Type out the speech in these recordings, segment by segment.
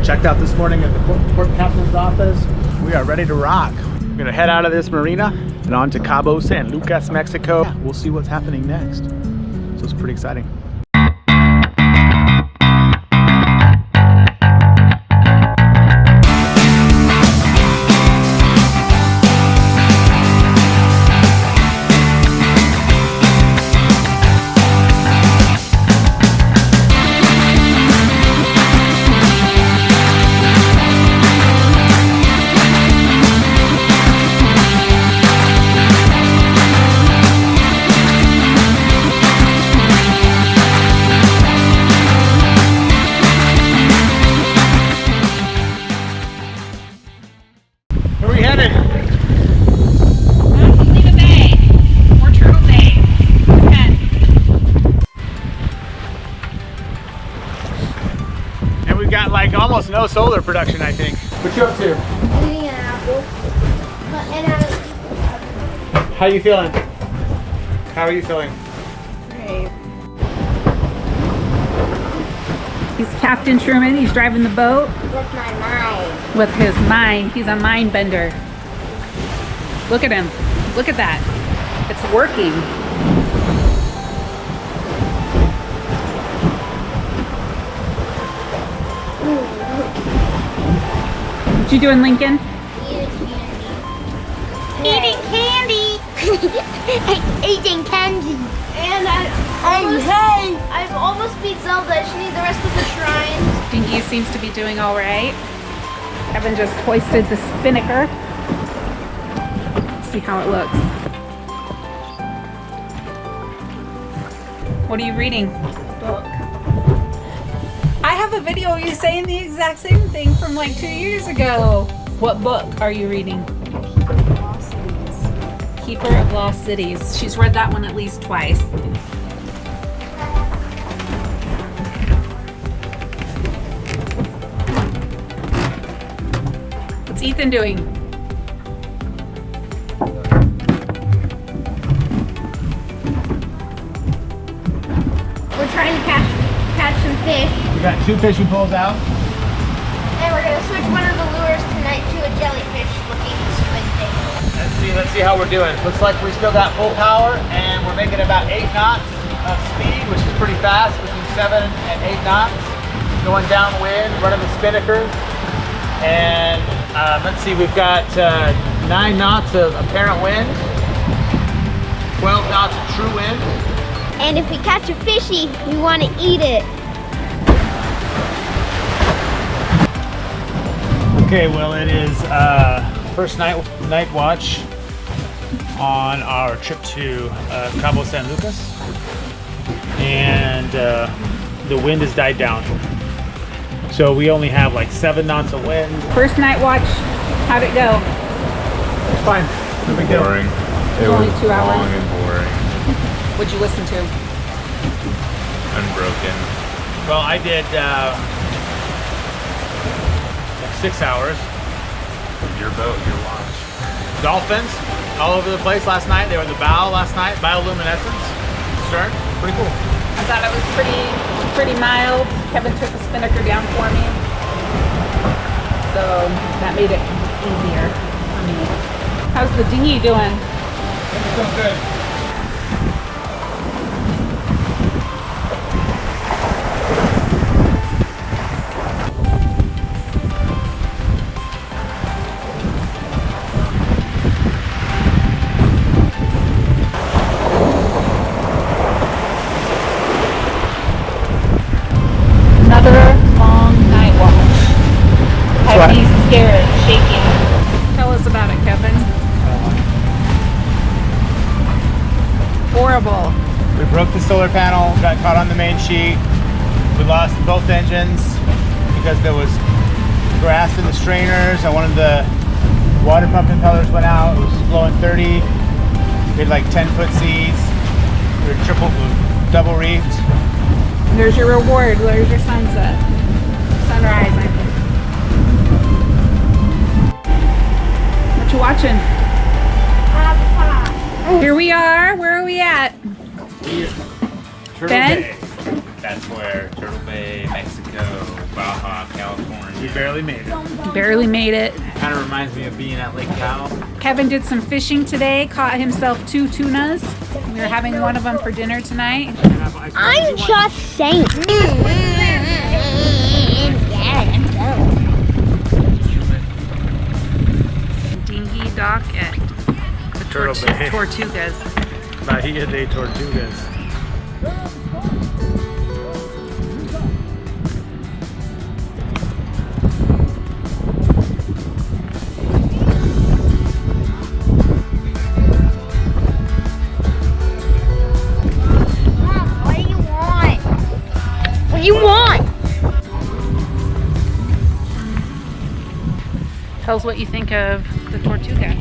Checked out this morning at the port captain's office. We are ready to rock. We're gonna head out of this marina and on to Cabo, San Lucas, Mexico. Yeah, we'll see what's happening next. So it's pretty exciting. Like almost no solar production, I think. What you up to? Eating an apple. How you feeling? How are you feeling? Great. He's Captain Truman. He's driving the boat. With my mind. With his mind. He's a mind bender. Look at him. Look at that. It's working. What you doing, Lincoln? Eating candy. Eating candy. And I've almost beat Zelda. I just need the rest of the shrines. Dingy seems to be doing all right. Kevin just hoisted the spinnaker. See how it looks. What are you reading? Book. I have a video of you saying the exact same thing from like 2 years ago. What book are you reading? Keeper of Lost Cities. She's read that one at least twice. What's Ethan doing? We're trying to catch some fish. We got 2 fishing poles out. And we're gonna switch one of the lures tonight to a jellyfish looking squid thing. Let's see how we're doing. Looks like we still got full power and we're making about 8 knots of speed, which is pretty fast, between 7 and 8 knots. Going downwind, running the spinnaker. And let's see, we've got 9 knots of apparent wind, 12 knots of true wind. And if we catch a fishy, we want to eat it. Okay, well it is first night watch on our trip to Cabo San Lucas, and the wind has died down. So we only have like 7 knots of wind. First night watch, how'd it go? It's fine. No big deal. Boring. It Only was 2 hours. long and boring. What'd you listen to? Unbroken. Well, I did like 6 hours. Your boat, your watch. Dolphins all over the place last night. They were in the bow last night. Bioluminescence. Stern. Pretty cool. I thought it was pretty mild. Kevin took the spinnaker down for me, so that made it easier for me. How's the dinghy doing? It's doing good. Another long night watch. Heavy, scared, shaking. Tell us about it, Kevin. Horrible. We broke the solar panel, got caught on the main sheet. We lost both engines because there was grass in the strainers and one of the water pump impellers went out. It was blowing 30. We had like 10-foot seas. We were double reefed. There's your reward. There's your sunset. Sunrise, I think. What you watching? Here we are. Where are we at? Turtle Ben? Bay. That's where Turtle Bay, Mexico, Baja, California. We barely made it. Barely made it. Kind of reminds me of being at Lake Cabo. Kevin did some fishing today, caught himself 2 tunas. We're having one of them for dinner tonight. I'm just saying. Dinghy dock at the Turtle Bay. Tortugas. Bahia de Tortugas. What do you want? What do you want? Tell us what you think of the Tortugas.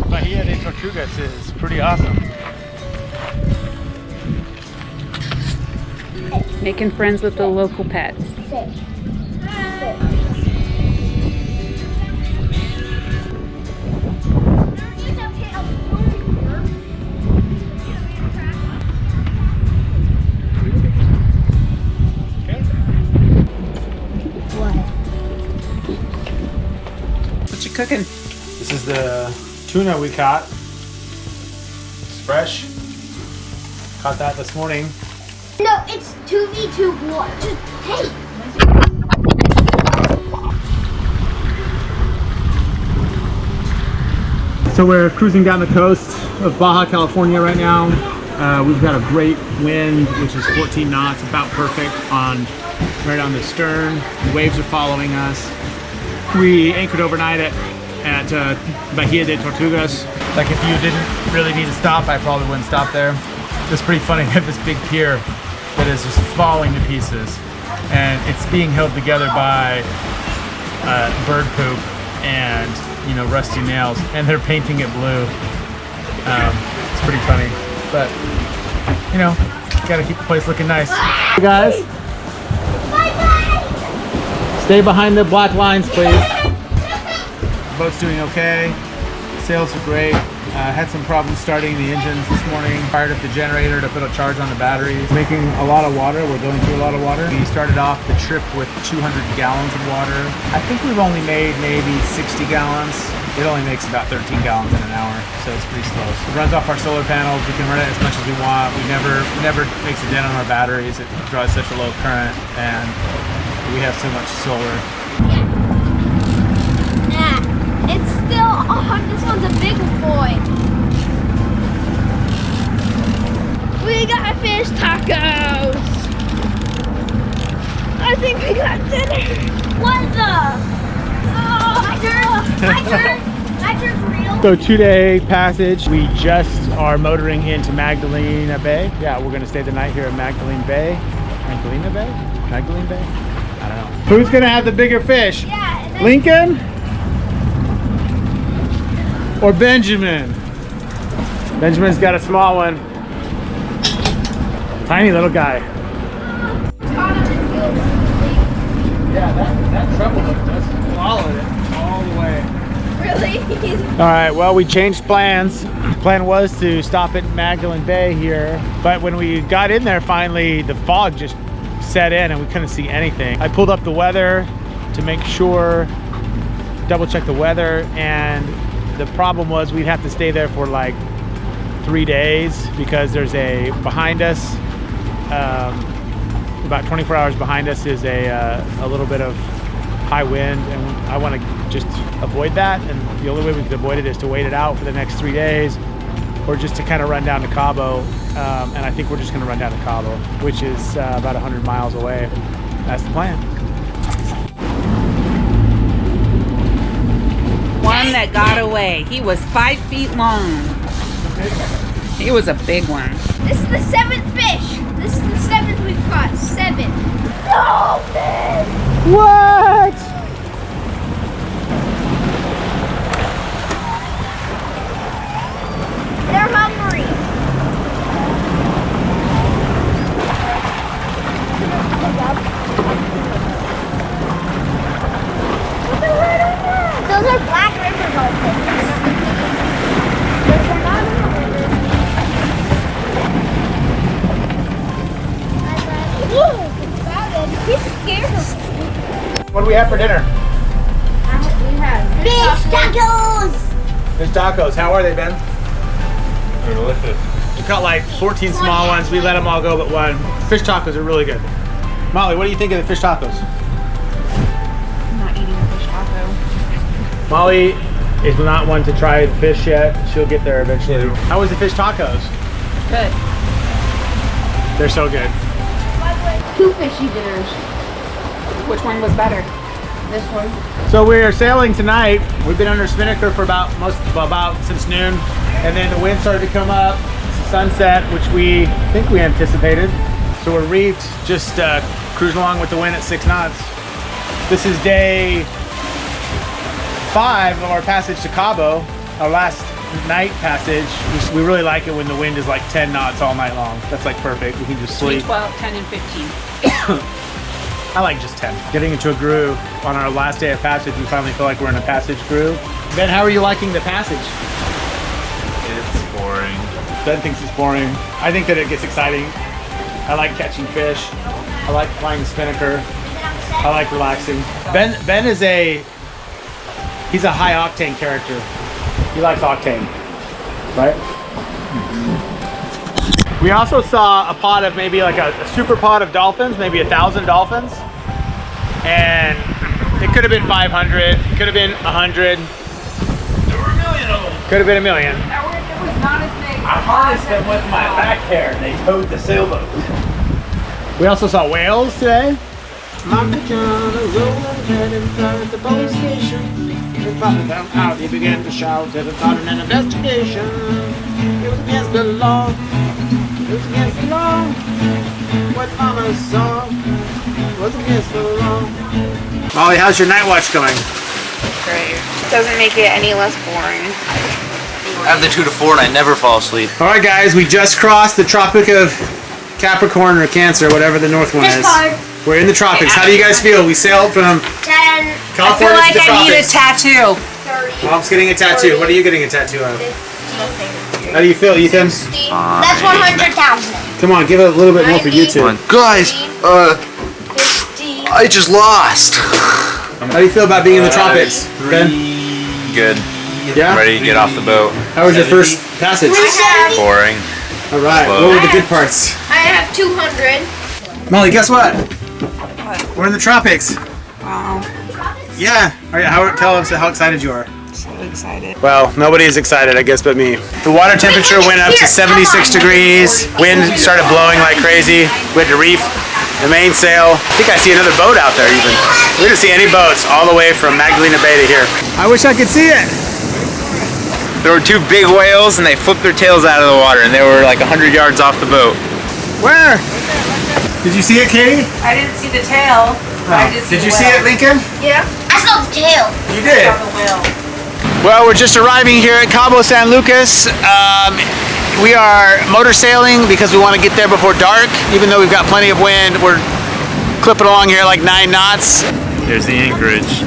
Bahia de Tortugas is pretty awesome. Making friends with the local pets. What you cooking? This is the tuna we caught. It's fresh. Caught that this morning. No, it's 2v2 Just hey. So we're cruising down the coast of Baja California right now. We've got a great wind, which is 14 knots, about perfect on right on the stern. The waves are following us. We anchored overnight at Bahia de Tortugas. Like if you didn't really need to stop, I probably wouldn't stop there. It's pretty funny. They have this big pier that is just falling to pieces, and it's being held together by bird poop and rusty nails, and they're painting it blue. It's pretty funny, but gotta keep the place looking nice. Hey guys, stay behind the black lines, please. The boat's doing okay. Sails are great. Had some problems starting the engines this morning. Fired up the generator to put a charge on the batteries. Making a lot of water. We're going through a lot of water. We started off the trip with 200 gallons of water. I think we've only made maybe 60 gallons. It only makes about 13 gallons in an hour, so it's pretty slow. It runs off our solar panels. We can run it as much as we want. We never makes a dent on our batteries. It draws such a low current, and we have so much solar. It's still, this one's a big boy. We got fish tacos. I think we got dinner. What the? Oh, my turn. My turn's real. So 2-day passage. We just are motoring into Magdalena Bay. Yeah, we're gonna stay the night here at Magdalene Bay. Magdalena Bay? Magdalene Bay? I don't know. Who's gonna have the bigger fish? Yeah. And then Lincoln? Or Benjamin? Benjamin's got a small one. Tiny little guy. Yeah, that treble hook just swallowed it all the way. Really? All right, well, we changed plans. Plan was to stop at Magdalene Bay here, but when we got in there finally, the fog just set in and we couldn't see anything. I pulled up the weather to make sure, double check the weather, and the problem was we'd have to stay there for like 3 days because there's behind us, about 24 hours behind us is a little bit of high wind, and I want to just avoid that, and the only way we could avoid it is to wait it out for the next 3 days, or just to kind of run down to Cabo, and I think we're just going to run down to Cabo, which is about 100 miles away. That's the plan. One that got away. He was 5 feet long. He was a big one. This is the 7th fish. This is the 7th we've caught. 7. No, man. What? They're hungry. Those are black river dolphins. Those are not in the river. Whoa, it's crowded. He's scared of me. What do we have for dinner? We have fish tacos. There's tacos. How are they, Ben? They're delicious. We caught like 14 small ones. We let them all go but one. Fish tacos are really good. Molly, what do you think of the fish tacos? I'm not eating a fish taco. Molly is not one to try the fish yet. She'll get there eventually. How was the fish tacos? Good. They're so good. 2 fishy dinners. Which one was better? This one. So we're sailing tonight. We've been under spinnaker for about since noon, and then the wind started to come up. It's the sunset, which we think we anticipated. So we're reefed, just cruising along with the wind at 6 knots. This is day 5 of our passage to Cabo, our last night passage. We really like it when the wind is like 10 knots all night long. That's like perfect. We can just sleep. 12, 10, and 15. I like just 10. Getting into a groove on our last day of passage, we finally feel like we're in a passage groove. Ben, how are you liking the passage? It's boring. Ben thinks it's boring. I think that it gets exciting. I like catching fish. I like flying the spinnaker. I like relaxing. Ben is he's a high octane character. He likes octane, right? We also saw a pod of maybe like a super pod of dolphins, maybe 1,000 dolphins. And it could have been 500, it could have been 100. There were a million of them. Could have been a million. It was not as big. I harnessed them with my back hair. They towed the sailboat. We also saw whales today. He began to shout that it started an investigation. It was against the law. It was against the law. What Mama saw was against the law. Molly, how's your night watch going? Great. Doesn't make it any less boring. I have the 2 to 4 and I never fall asleep. All right, guys, we just crossed the Tropic of Capricorn or Cancer, whatever the north one is. We're in the tropics. How do you guys feel? We sailed from 10. California to the tropics. tattoo. 30. Mom's getting a tattoo. What are you getting a tattoo of? How do you feel, Ethan? That's 100,000. Come on, give it a little bit more for you two. Guys, 50. I just lost. How do you feel about being in the tropics, Ben? Good. Yeah? Ready to get off the boat. How was your first passage? Boring. All right. Slow. What were the good parts? I have 200. Molly, guess what? We're in the tropics. Wow. Yeah. All right, tell us how excited you are. So excited. Well, nobody is excited, I guess, but me. The water temperature went up to 76 degrees. Wind started blowing like crazy. We had to reef the mainsail. I think I see another boat out there even. We didn't see any boats all the way from Magdalena Bay to here. I wish I could see it. There were 2 big whales and they flipped their tails out of the water and they were like 100 yards off the boat. Where? Did you see it, Katie? I didn't see the tail. Did you see it, Lincoln? Yeah. I saw the tail. You did. The whale. Well, we're just arriving here at Cabo San Lucas. We are motor sailing because we want to get there before dark. Even though we've got plenty of wind, we're clipping along here like 9 knots. There's the anchorage.